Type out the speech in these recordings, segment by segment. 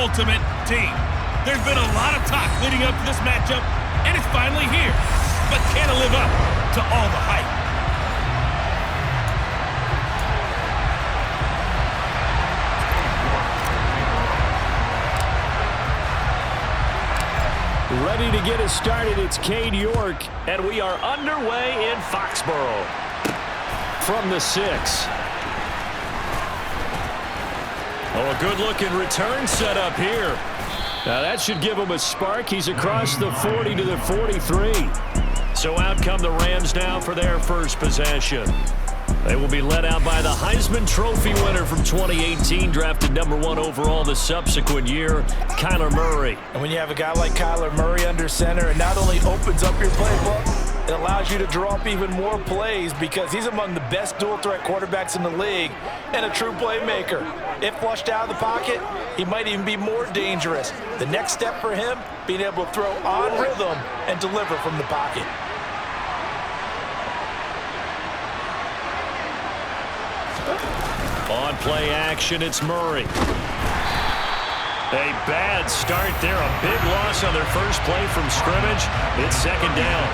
ultimate team. There's been a lot of talk leading up to this matchup, and it's finally here. But can it live up to all the hype? Ready to get us started, it's Cade York, and we are underway in Foxborough. From the 6. Oh, a good-looking return set up here. Now that should give him a spark. He's across the 40 to the 43. So out come the Rams now for their first possession. They will be led out by the Heisman Trophy winner from 2018, drafted #1 overall the subsequent year, Kyler Murray. And when you have a guy like Kyler Murray under center, it not only opens up your playbook, it allows you to draw up even more plays because he's among the best dual-threat quarterbacks in the league and a true playmaker. If flushed out of the pocket, he might even be more dangerous. The next step for him, being able to throw on rhythm and deliver from the pocket. On play action, it's Murray. A bad start there. A big loss on their first play from scrimmage. It's second down.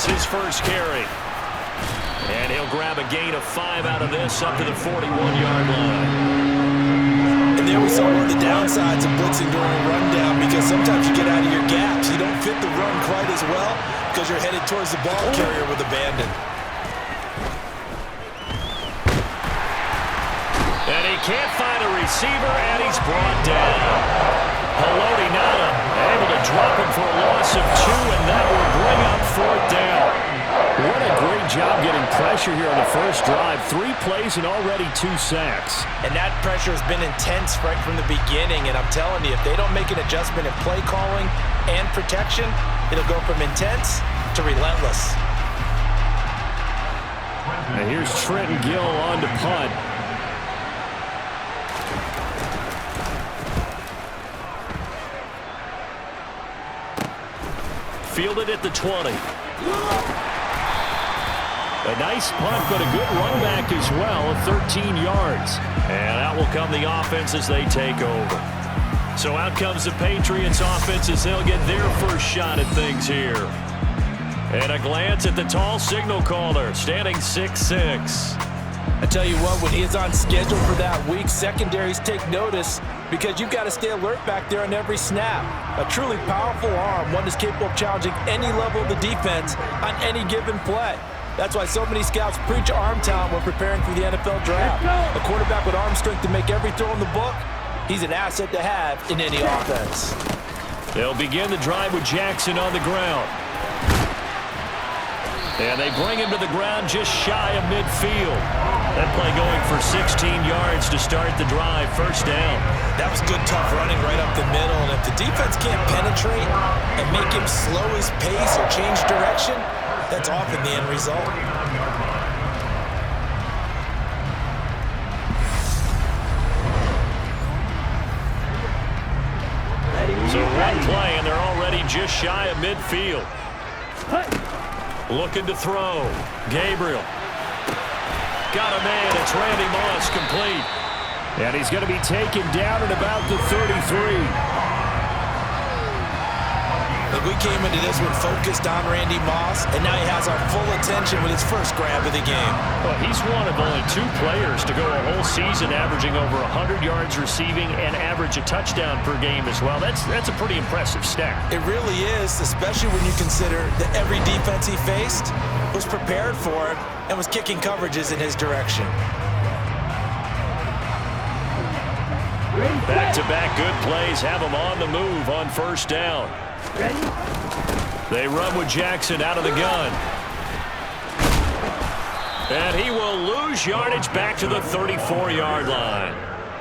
His first carry. And he'll grab a gain of 5 out of this up to the 41-yard line. And there we saw one of the downsides of blitzing during a rundown because sometimes you get out of your gaps. You don't fit the run quite as well because you're headed towards the ball carrier with abandon. And he can't find a receiver, and he's brought down. Haloti Ngata able to drop him for a loss of 2, and that will bring up 4th down. What a great job getting pressure here on the first drive. 3 plays and already 2 sacks. And that pressure has been intense right from the beginning, and I'm telling you, if they don't make an adjustment in play calling and protection, it'll go from intense to relentless. And here's Trenton Gill on to punt. Fielded at the 20. A nice punt, but a good run back as well, 13 yards. And out will come the offense as they take over. So out comes the Patriots offense as they'll get their first shot at things here. And a glance at the tall signal caller, standing 6'6". I tell you what, when he is on schedule for that week, secondaries take notice because you've got to stay alert back there on every snap. A truly powerful arm, one that's capable of challenging any level of the defense on any given play. That's why so many scouts preach arm talent when preparing for the NFL draft. A quarterback with arm strength to make every throw in the book, he's an asset to have in any offense. They'll begin the drive with Jackson on the ground. And they bring him to the ground just shy of midfield. That play going for 16 yards to start the drive. First down. That was good, tough running right up the middle. And if the defense can't penetrate and make him slow his pace or change direction, that's often the end result. So one play, and they're already just shy of midfield. Looking to throw. Gabriel. Got a man. It's Randy Moss, complete. And he's going to be taken down at about the 33. We came into this one focused on Randy Moss, and now he has our full attention with his first grab of the game. Well, he's one of only 2 players to go a whole season averaging over 100 yards receiving and average a touchdown per game as well. That's a pretty impressive stat. It really is, especially when you consider that every defense he faced was prepared for it and was kicking coverages in his direction. Back-to-back good plays have him on the move on first down. They run with Jackson out of the gun. And he will lose yardage back to the 34-yard line.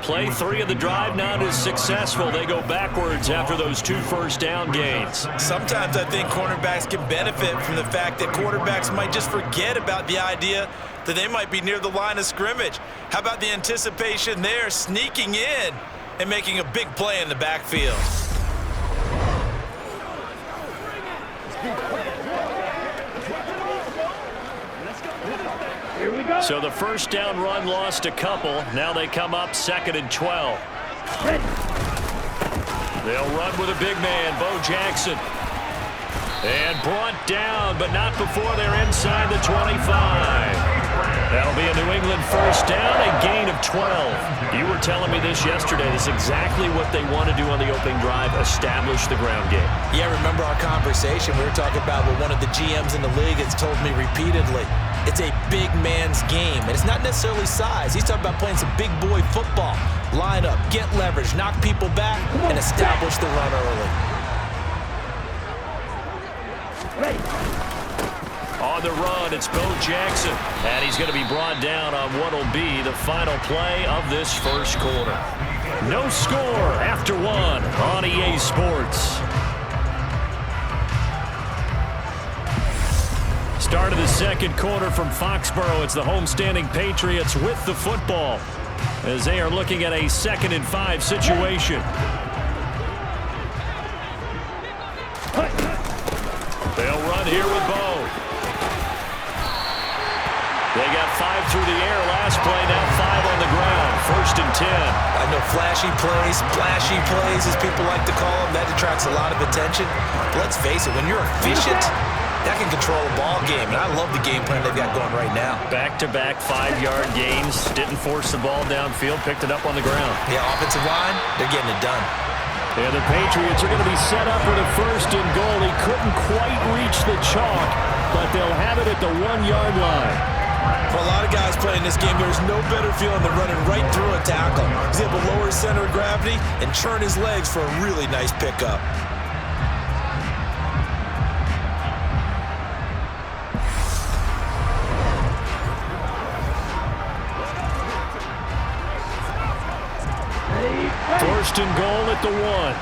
play 3 of the drive, not as successful. They go backwards after those 2 first down gains. Sometimes I think cornerbacks can benefit from the fact that quarterbacks might just forget about the idea that they might be near the line of scrimmage. How about the anticipation there, sneaking in and making a big play in the backfield? So the first down run lost a couple. Now they come up 2nd and 12. They'll run with a big man, Bo Jackson. And brought down, but not before they're inside the 25. That'll be a New England first down, a gain of 12. You were telling me this yesterday. This is exactly what they want to do on the opening drive, establish the ground game. Yeah, remember our conversation? We were talking about what one of the GMs in the league has told me repeatedly. It's a big man's game, and it's not necessarily size. He's talking about playing some big boy football. Line up, get leverage, knock people back, and establish the run early. On the run, it's Bo Jackson. And he's going to be brought down on what will be the final play of this first quarter. No score after 1 on EA Sports. Start of the second quarter from Foxborough. It's the homestanding Patriots with the football as they are looking at a 2nd and 5 situation. They'll run here with Bo. They got 5 through the air last play, now 5 on the ground. 1st and 10. I know flashy plays, splashy plays, as people like to call them, that attracts a lot of attention. But let's face it, when you're efficient, that can control a ball game, and I love the game plan they've got going right now. Back-to-back 5-yard gains. Didn't force the ball downfield, picked it up on the ground. Yeah, offensive line, they're getting it done. And the Patriots are going to be set up with a 1st and goal. He couldn't quite reach the chalk, but they'll have it at the 1-yard line. For a lot of guys playing this game, there's no better feeling than running right through a tackle. He's able to lower his center of gravity and churn his legs for a really nice pickup. First and goal at the 1.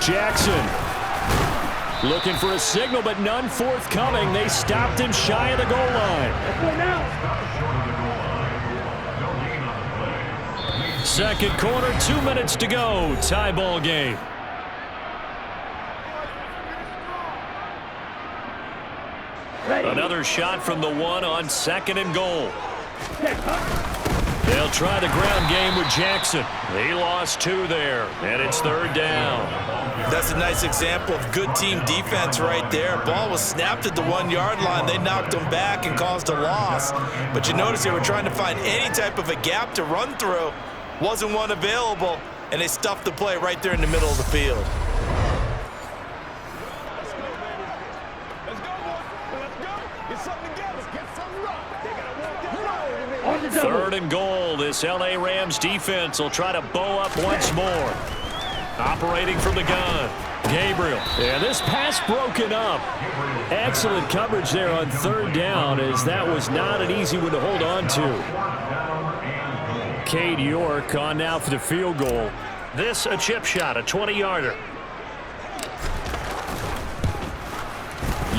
Jackson looking for a signal, but none forthcoming. They stopped him shy of the goal line. Second quarter, 2 minutes to go. Tie ball game. Another shot from the 1 on 2nd and goal. They'll try the ground game with Jackson. He lost 2 there, and it's 3rd down. That's a nice example of good team defense right there. Ball was snapped at the 1-yard line. They knocked him back and caused a loss. But you notice they were trying to find any type of a gap to run through. Wasn't one available, and they stuffed the play right there in the middle of the field. Third and goal. This L.A. Rams defense will try to bow up once more. Operating from the gun. Gabriel. And this pass broken up. Excellent coverage there on 3rd down, as that was not an easy one to hold on to. Cade York on now for the field goal. This a chip shot, a 20-yarder.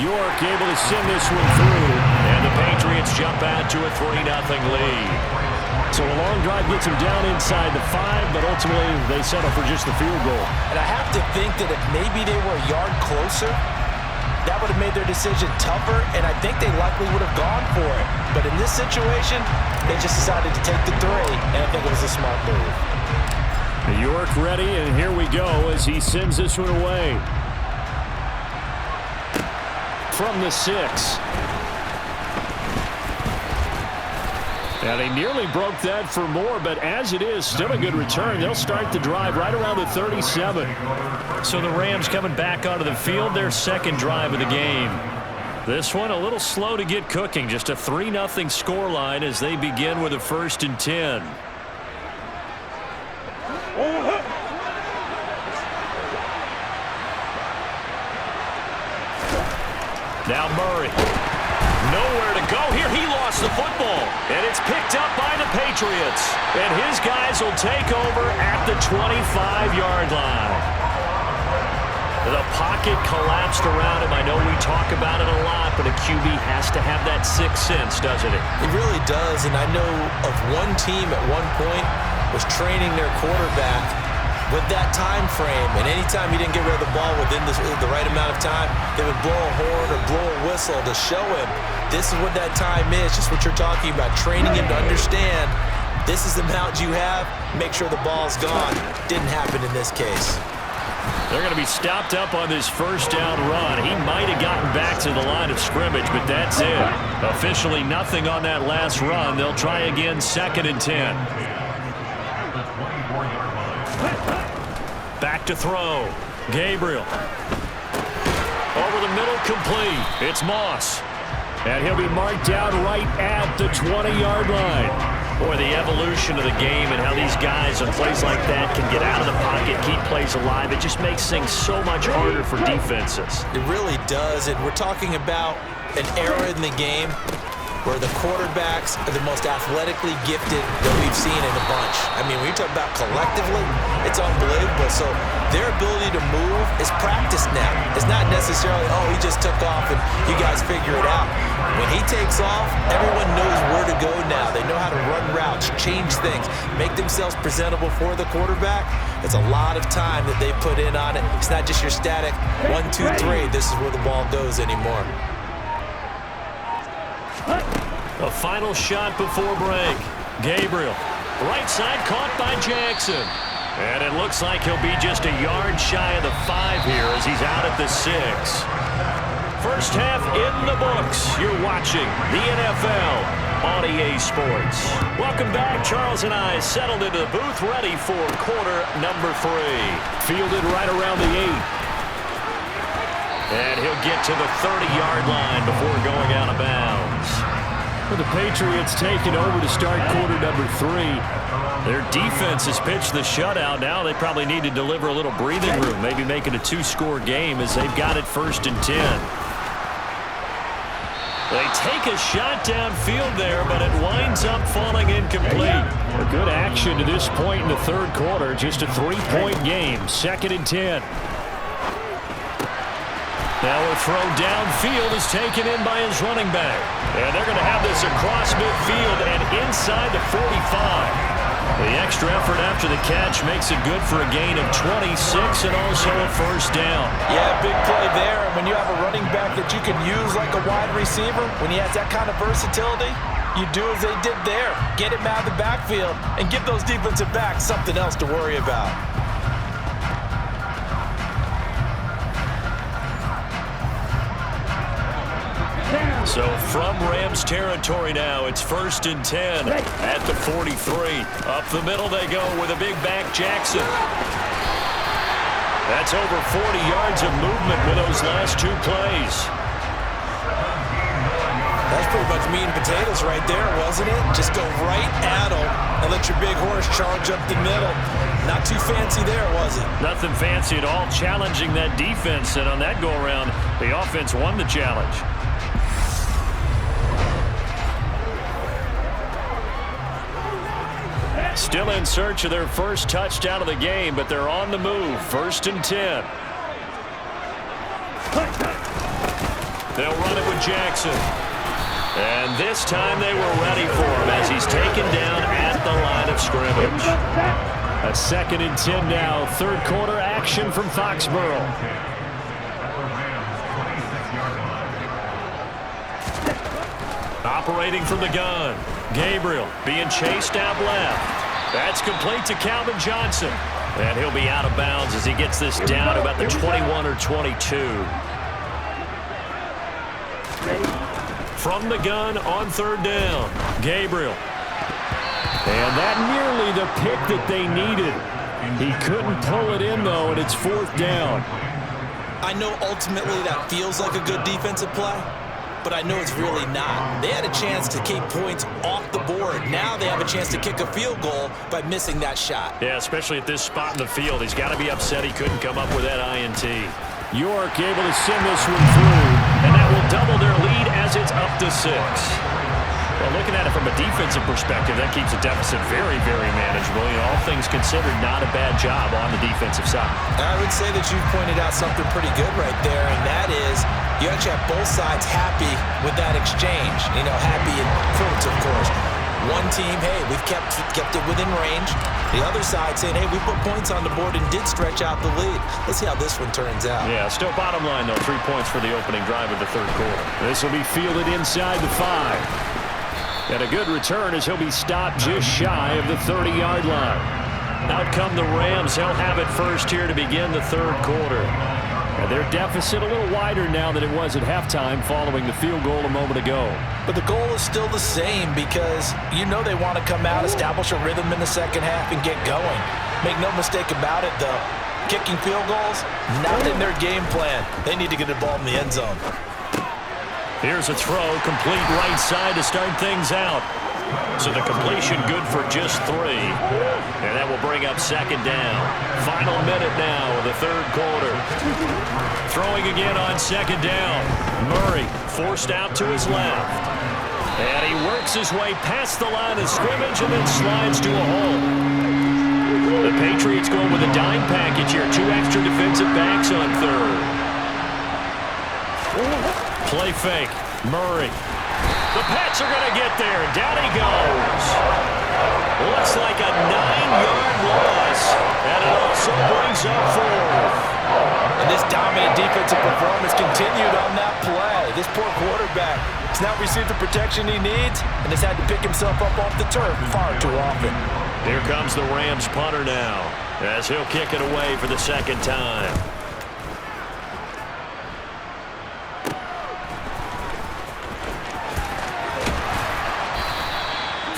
York able to send this one through, and the Patriots jump out to a 3-0 lead. So a long drive gets them down inside the 5, but ultimately they settle for just the field goal. And I have to think that if maybe they were a yard closer, that would have made their decision tougher, and I think they likely would have gone for it. But in this situation, they just decided to take the 3, and I think it was a smart move. York ready, and here we go as he sends this one away. From the 6. Now, they nearly broke that for more, but as it is, still a good return. They'll start the drive right around the 37. So the Rams coming back onto the field, their 2nd drive of the game. This one a little slow to get cooking, just a 3-0 scoreline as they begin with a 1st and 10. Now Murray. No nowhere to go here. He lost the football, and it's picked up by the Patriots. And his guys will take over at the 25-yard line. The pocket collapsed around him. I know we talk about it a lot, but a QB has to have that sixth sense, doesn't it? It really does, and I know of one team at one point was training their quarterback with that time frame, and anytime he didn't get rid of the ball within the right amount of time, they would blow a horn or blow a whistle to show him this is what that time is, just what you're talking about, training him to understand this is the amount you have, make sure the ball's gone. Didn't happen in this case. They're going to be stopped up on this first down run. He might have gotten back to the line of scrimmage, but that's it. Officially nothing on that last run. They'll try again, 2nd and 10. Back to throw. Gabriel. Over the middle, complete. It's Moss. And he'll be marked down right at the 20-yard line. Boy, the evolution of the game and how these guys on plays like that can get out of the pocket, keep plays alive, it just makes things so much harder for defenses. It really does, and we're talking about an era in the game where the quarterbacks are the most athletically gifted that we've seen in a bunch. I mean, when you talk about collectively, it's unbelievable. So their ability to move is practiced now. It's not necessarily, oh, he just took off and you guys figure it out. When he takes off, everyone knows where to go now. They know how to run routes, change things, make themselves presentable for the quarterback. It's a lot of time that they put in on it. It's not just your static 1, 2, 3, this is where the ball goes anymore. A final shot before break. Gabriel. Right side caught by Jackson. And it looks like he'll be just a yard shy of the 5 here as he's out at the 6. First half in the books. You're watching the NFL on EA Sports. Welcome back. Charles and I settled into the booth ready for quarter number 3. Fielded right around the 8. And he'll get to the 30-yard line before going out of bounds. Well, the Patriots taking over to start quarter number 3. Their defense has pitched the shutout. Now they probably need to deliver a little breathing room, maybe make it a 2-score game as they've got it 1st and 10. They take a shot downfield there, but it winds up falling incomplete. A good action to this point in the 3rd quarter. Just a 3-point game. 2nd and 10. Now a throw downfield is taken in by his running back. And they're going to have this across midfield and inside the 45. The extra effort after the catch makes it good for a gain of 26 and also a first down. Yeah, big play there. And when you have a running back that you can use like a wide receiver, when he has that kind of versatility, you do as they did there. Get him out of the backfield and give those defensive backs something else to worry about. So from Rams territory now, it's 1st and 10 at the 43. Up the middle they go with a big back Jackson. That's over 40 yards of movement with those last 2 plays. That's pretty much meat and potatoes right there, wasn't it? Just go right at them and let your big horse charge up the middle. Not too fancy there, was it? Nothing fancy at all, challenging that defense, and on that go-around, the offense won the challenge. Still in search of their first touchdown of the game, but they're on the move. 1st and 10. They'll run it with Jackson. And this time they were ready for him as he's taken down at the line of scrimmage. A 2nd and 10 now. 3rd quarter action from Foxborough. Operating from the gun. Gabriel being chased out left. That's complete to Calvin Johnson. And he'll be out of bounds as he gets this down to about the 21 or 22. From the gun on 3rd down. Gabriel. And that nearly the pick that they needed. He couldn't pull it in, though, and it's 4th down. I know ultimately that feels like a good defensive play, but I know it's really not. They had a chance to keep points off the board. Now they have a chance to kick a field goal by missing that shot. Yeah, especially at this spot in the field. He's got to be upset he couldn't come up with that INT. York able to send this one through, and that will double their lead as it It's up to 6. Well, looking at it from a defensive perspective, that keeps the deficit very, very manageable. You know, all things considered, not a bad job on the defensive side. I would say that you've pointed out something pretty good right there, and that is you actually have both sides happy with that exchange. You know, happy in quotes, of course. One team, hey, we've kept it within range. The other side saying, hey, we put points on the board and did stretch out the lead. Let's see how this one turns out. Yeah, still bottom line, though, 3 points for the opening drive of the third quarter. This will be fielded inside the 5. And a good return as he'll be stopped just shy of the 30-yard line. Out come the Rams. They'll have it first here to begin the third quarter. And their deficit a little wider now than it was at halftime following the field goal a moment ago. But the goal is still the same because you know they want to come out, establish a rhythm in the second half, and get going. Make no mistake about it, though. Kicking field goals, not in their game plan. They need to get the ball in the end zone. Here's a throw, complete right side to start things out. So the completion good for just 3. And that will bring up second down. Final minute now of the third quarter. Throwing again on second down. Murray forced out to his left. And he works his way past the line of scrimmage and then slides to a hole. The Patriots going with a dime package here. 2 extra defensive backs on third. Play fake. Murray. The Pats are going to get there. Down he goes. Looks like a 9-yard loss. And it also brings up 4th. And this dominant defensive performance continued on that play. This poor quarterback has not received the protection he needs and has had to pick himself up off the turf far too often. Here comes the Rams punter now as he'll kick it away for the second time.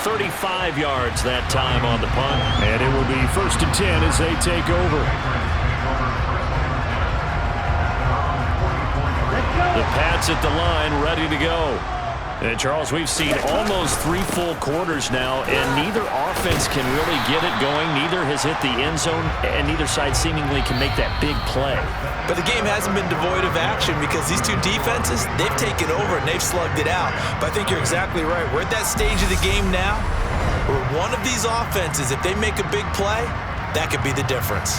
35 yards that time on the punt. And it will be 1st and 10 as they take over. The Pats at the line, ready to go. And Charles, we've seen almost 3 full quarters now, and neither offense can really get it going. Neither has hit the end zone, and neither side seemingly can make that big play. But the game hasn't been devoid of action because these two defenses, they've taken over and they've slugged it out. But I think you're exactly right. We're at that stage of the game now where one of these offenses, if they make a big play, that could be the difference.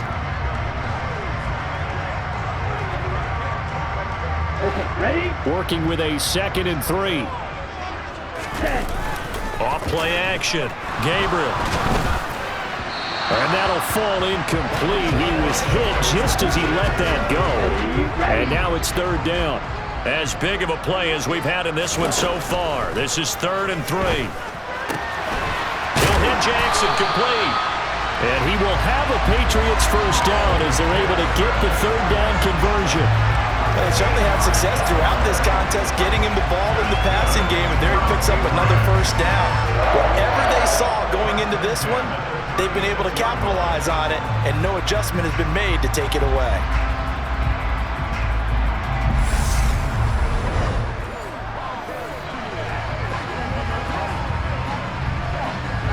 Okay, ready? Working with a 2nd and 3. Off play action. Gabriel. And that'll fall incomplete. He was hit just as he let that go. And now it's 3rd down. As big of a play as we've had in this one so far. This is 3rd and 3. He'll hit Jackson complete. And he will have a Patriots first down as they're able to get the 3rd down conversion. They certainly had success throughout this contest, getting him the ball in the passing game, and there he picks up another first down. Whatever they saw going into this one, they've been able to capitalize on it, and no adjustment has been made to take it away.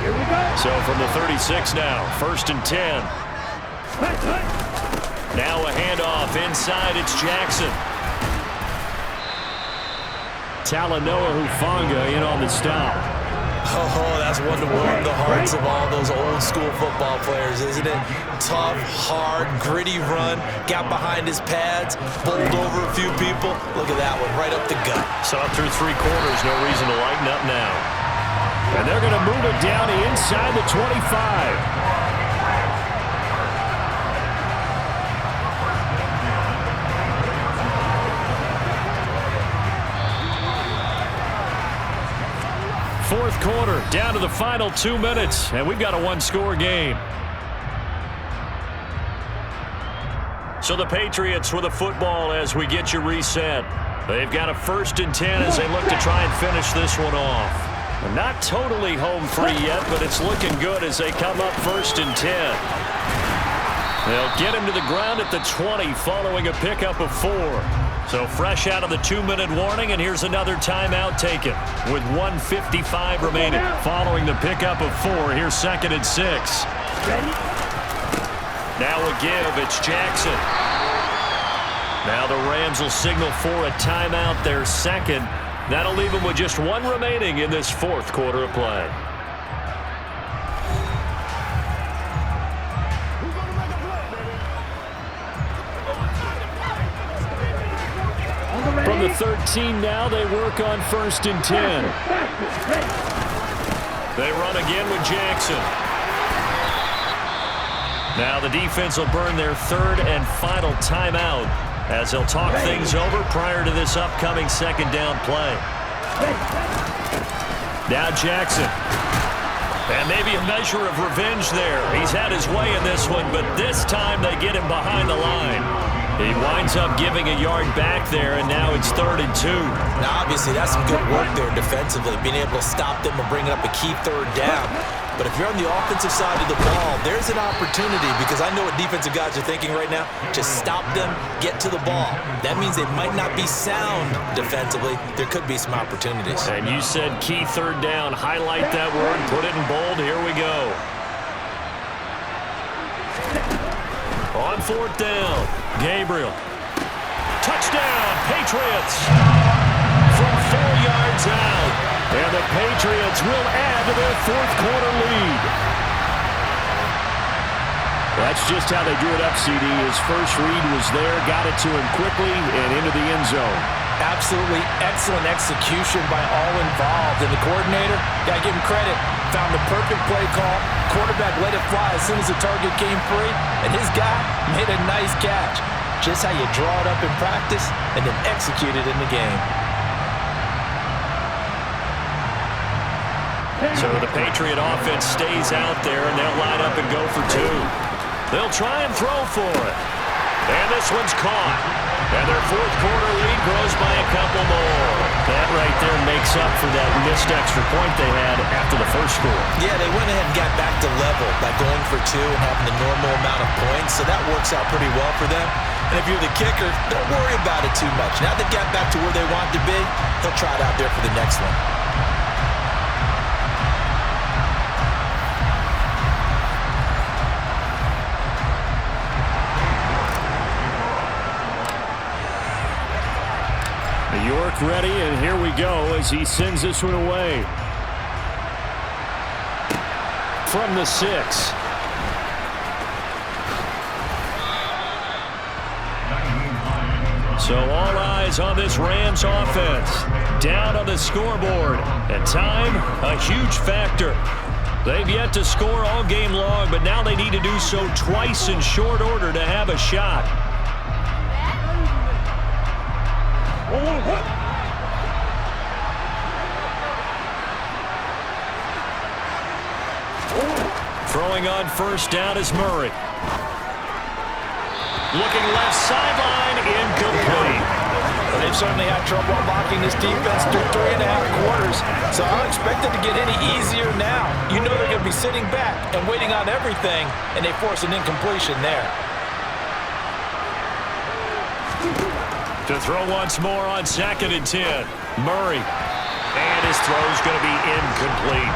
Here we go. So from the 36 now, 1st and 10. Now a handoff inside, it's Jackson. Talanoa Hufanga in on the stop. Oh, that's one to warm the hearts of all those old school football players, isn't it? Tough, hard, gritty run, got behind his pads, bowled over a few people. Look at that one, right up the gut. Saw through 3 quarters, no reason to lighten up now. And they're going to move it down to inside the 25. Fourth quarter, down to the final 2 minutes, and we've got a 1-score game. So the Patriots with a football as we get you reset. They've got a 1st and 10 as they look to try and finish this one off. Not totally home free yet, but it's looking good as they come up 1st and 10. They'll get him to the ground at the 20 following a pickup of 4. So fresh out of the 2-minute warning, and here's another timeout taken with 1:55 remaining. Following the pickup of 4, here's 2nd and 6. Now a give, it's Jackson. Now the Rams will signal for a timeout, their 2nd, That'll leave them with just one remaining in this fourth quarter of play. From the 13 now, they work on 1st and 10. They run again with Jackson. Now the defense will burn their third and final timeout as they'll talk things over prior to this upcoming second down play. Now Jackson. And maybe a measure of revenge there. He's had his way in this one, but this time they get him behind the line. He winds up giving a yard back there, and now it's 3rd and 2. Now, obviously, that's some good work there defensively, being able to stop them and bringing up a key third down. But if you're on the offensive side of the ball, there's an opportunity, because I know what defensive guys are thinking right now. Just stop them, get to the ball. That means they might not be sound defensively. There could be some opportunities. And you said key third down. Highlight that word, put it in bold. Here we go. On 4th down, Gabriel. Touchdown, Patriots. From 4 yards out. And the Patriots will add to their fourth quarter lead. That's just how they drew it up, CD. His first read was there, got it to him quickly, and into the end zone. Absolutely excellent execution by all involved. And the coordinator, got to give him credit, found the perfect play call. Quarterback let it fly as soon as the target came free, and his guy made a nice catch. Just how you draw it up in practice and then execute it in the game. So the Patriot offense stays out there, and they'll line up and go for 2. They'll try and throw for it. And this one's caught. And their fourth quarter lead grows by a couple more. That right there makes up for that missed extra point they had after the first score. Yeah, they went ahead and got back to level by going for 2 and having the normal amount of points, so that works out pretty well for them. And if you're the kicker, don't worry about it too much. Now they've got back to where they want to be, they'll try it out there for the next one. York ready, and here we go as he sends this one away. From the 6. So all eyes on this Rams offense. Down on the scoreboard. At time, a huge factor. They've yet to score all game long, but now they need to do so twice in short order to have a shot. Throwing on 1st down is Murray. Looking left sideline, incomplete. Well, they've certainly had trouble unlocking this defense through 3.5 quarters, so I don't expect it to get any easier now. You know they're going to be sitting back and waiting on everything, and they force an incompletion there. To throw once more on 2nd and 10. Murray. And his throw's going to be incomplete.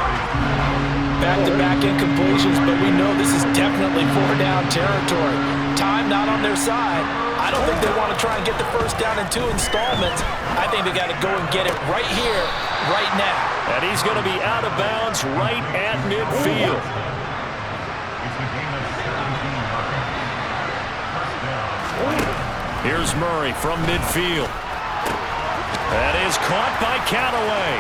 Back-to-back incompletions, but we know this is definitely 4-down territory. Time not on their side. I don't think they want to try and get the first down in 2 installments. I think they got to go and get it right here, right now. And he's going to be out of bounds right at midfield. Here's Murray from midfield. That is caught by Callaway.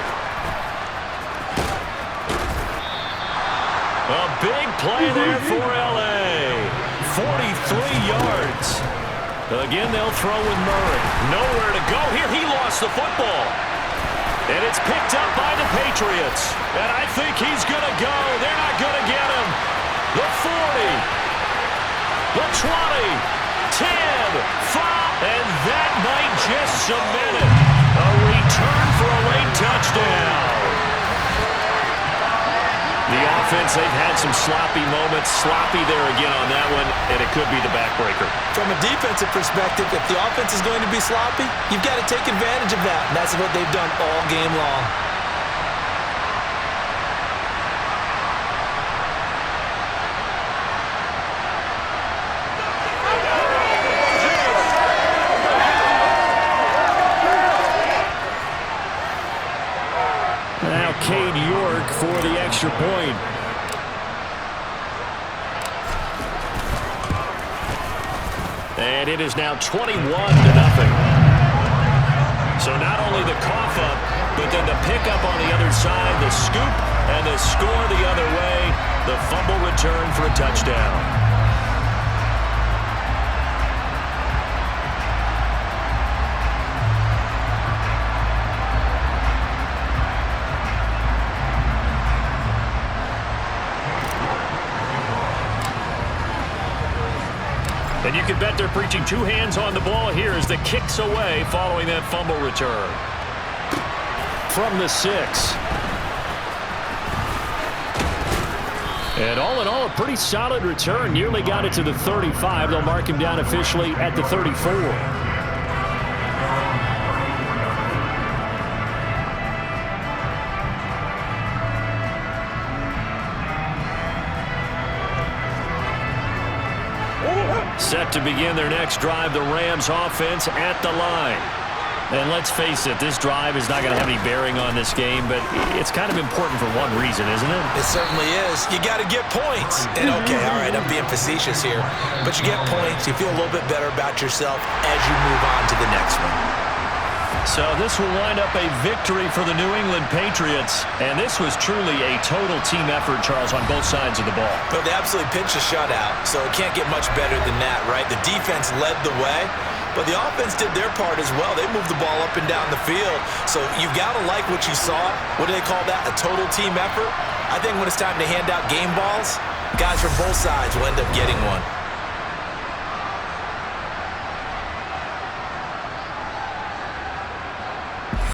A big play there for L.A. 43 yards. Again, they'll throw with Murray. Nowhere to go here. He lost the football. And it's picked up by the Patriots. And I think he's going to go. They're not going to get him. The 40. The 20. 10, 5, and that might just cement it. A return for a late touchdown. The offense, they've had some sloppy moments. Sloppy there again on that one, and it could be the backbreaker. From a defensive perspective, if the offense is going to be sloppy, you've got to take advantage of that, and that's what they've done all game long. extra point. And it is now 21-0. So not only the cough up, but then the pickup on the other side, the scoop, and the score the other way. The fumble return for a touchdown. And you can bet they're preaching two hands on the ball here as the kick's away following that fumble return. From the 6. And all in all, a pretty solid return. Nearly got it to the 35. They'll mark him down officially at the 34. Set to begin their next drive, the Rams offense at the line. And let's face it, this drive is not going to have any bearing on this game, but it's kind of important for one reason, isn't it? It certainly is. You got to get points. And okay, all right, I'm being facetious here, but you get points, you feel a little bit better about yourself as you move on to the next one. So this will wind up a victory for the New England Patriots. And this was truly a total team effort, Charles, on both sides of the ball. But they absolutely pitched a shutout, so it can't get much better than that, right? The defense led the way, but the offense did their part as well. They moved the ball up and down the field. So you've got to like what you saw. What do they call that? A total team effort? I think when it's time to hand out game balls, guys from both sides will end up getting one.